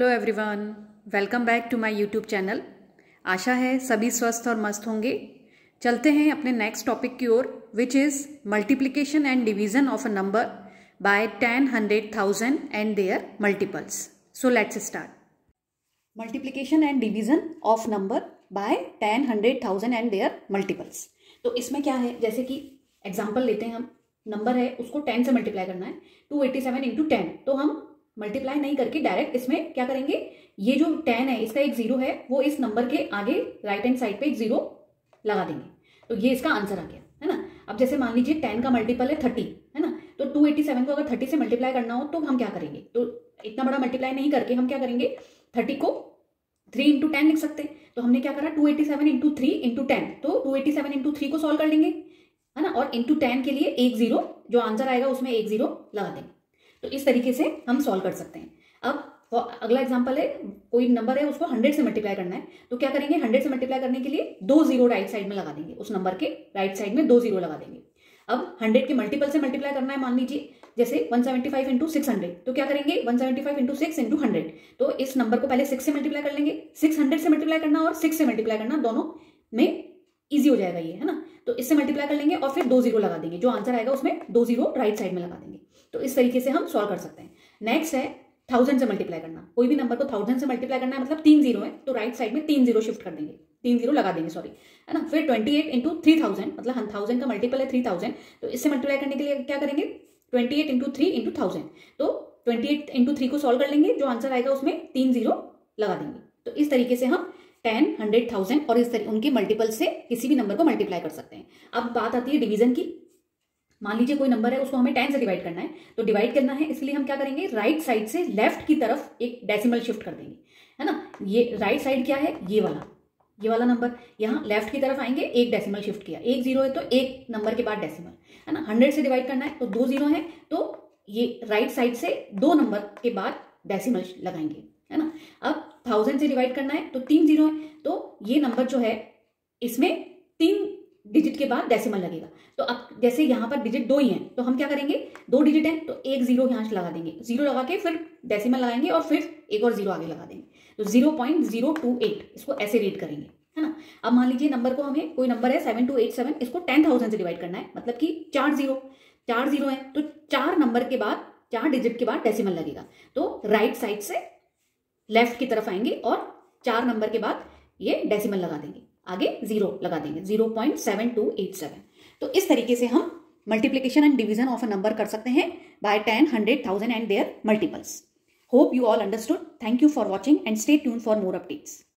Hello everyone, welcome back to my YouTube channel. आशा है सभी स्वस्थ और मस्त होंगे। चलते हैं अपने नेक्स्ट टॉपिक की ओर, which is multiplication and division of a number by 10, 100, 1000 and their multiples. So let's start. Multiplication and division of number by 10, 100, 1000 and their multiples. तो इसमें क्या है, जैसे कि एग्जाम्पल लेते हैं हम। नंबर है, उसको 10 से मल्टीप्लाई करना है, 287 इंटू 10। तो हम मल्टीप्लाई नहीं करके डायरेक्ट इसमें क्या करेंगे, ये जो 10 है इसका एक जीरो है, वो इस नंबर के आगे राइट हैंड साइड पे एक जीरो लगा देंगे। तो ये इसका आंसर आ गया, है ना। अब जैसे मान लीजिए 10 का मल्टीपल है 30, है ना। तो 287 को अगर 30 से मल्टीप्लाई करना हो तो हम क्या करेंगे, तो इतना बड़ा मल्टीप्लाई नहीं करके हम क्या करेंगे, 30 को 3 इंटू 10 लिख सकते हैं। तो हमने क्या करा, 287 इंटू 3 इंटू 10। तो 287 इंटू 3 को सॉल्व कर लेंगे, है ना। और इंटू 10 के लिए एक जीरो, जो आंसर आएगा उसमें एक जीरो लगा देंगे। तो इस तरीके से हम सॉल्व कर सकते हैं। अब अगला एग्जांपल है, कोई नंबर है उसको 100 से मल्टीप्लाई करना है। तो क्या करेंगे, 100 से मल्टीप्लाई करने के लिए दो जीरो राइट साइड में लगा देंगे, उस नंबर के राइट साइड में दो जीरो लगा देंगे। अब 100 के मल्टीपल से मल्टीप्लाई करना है, मान लीजिए जैसे 175 इंटू 600। तो क्या करेंगे, 175 इंटू 6 इंटू 100। तो इस नंबर को पहले 6 से मल्टीप्लाई कर लेंगे। 600 से मल्टीप्लाई करना और 6 से मल्टीप्लाई करना दोनों में ईजी हो जाएगा ये, है ना। तो इससे मल्टीप्लाई कर लेंगे और फिर दो जीरो लगा देंगे, जो आंसर आएगा उसमें दो जीरो राइट साइड में लगा देंगे। तो इस तरीके से हम सॉल्व कर सकते हैं। नेक्स्ट है 1000 से मल्टीप्लाई करना। कोई भी नंबर को 1000 से मल्टीप्लाई करना है, मतलब 3 जीरो है, तो राइट साइड में 3 जीरो शिफ्ट कर देंगे, 3 जीरो लगा देंगे, सॉरी, है ना। फिर 28 इंटू 3000, मतलब 1000 का मल्टीपल है 3000। तो इससे मल्टीप्लाई करने के लिए क्या करेंगे, 28 इंटू 3 इंटू 1000। तो 28 इंटू 3 को सॉल्व कर लेंगे, जो आंसर आएगा उसमें 3 जीरो लगा देंगे। तो इस तरीके से हम 10, 100, 1000 और इस तरीके उनके मल्टीपल से किसी भी नंबर को मल्टीप्लाई कर सकते हैं। अब बात आती है डिवीजन की। मान लीजिए कोई नंबर है, उसको हमें 10 से डिवाइड करना है। तो डिवाइड करना है, इसलिए हम क्या करेंगे, राइट साइड से लेफ्ट की तरफ एक डेसिमल शिफ्ट कर देंगे, है ना। ये राइट साइड क्या है, ये वाला नंबर, यहाँ लेफ्ट की तरफ आएंगे, एक डेसिमल शिफ्ट किया, एक जीरो है तो एक नंबर के बाद डेसिमल, है ना। 100 से डिवाइड करना है तो दो जीरो है, तो ये राइट साइड से दो नंबर के बाद डेसिमल लगाएंगे, है ना। अब 1000 से डिवाइड करना है तो तीन जीरो है, तो ये नंबर जो है इसमें तीन डिजिट के बाद डेसिमल लगेगा। तो अब जैसे यहाँ पर डिजिट दो ही हैं, तो हम क्या करेंगे, दो डिजिट हैं तो एक जीरो यहाँ लगा देंगे, जीरो लगा के फिर डेसिमल लगाएंगे और फिर एक और जीरो आगे लगा देंगे। तो 0.028 इसको ऐसे रीड करेंगे, है ना। अब मान लीजिए नंबर को हमें, कोई नंबर है 7287, इसको 10,000 से डिवाइड करना है, मतलब कि चार जीरो है, तो चार नंबर के बाद, चार डिजिट के बाद डेसिमल लगेगा। तो राइट साइड से लेफ्ट की तरफ आएंगे और चार नंबर के बाद ये डेसिमल लगा देंगे, आगे जीरो लगा देंगे, 0.7287। तो इस तरीके से हम multiplication and division of a number कर सकते हैं by 10, 100, 1000 and their multiples. Hope you all understood. Thank you for watching and stay tuned for more updates.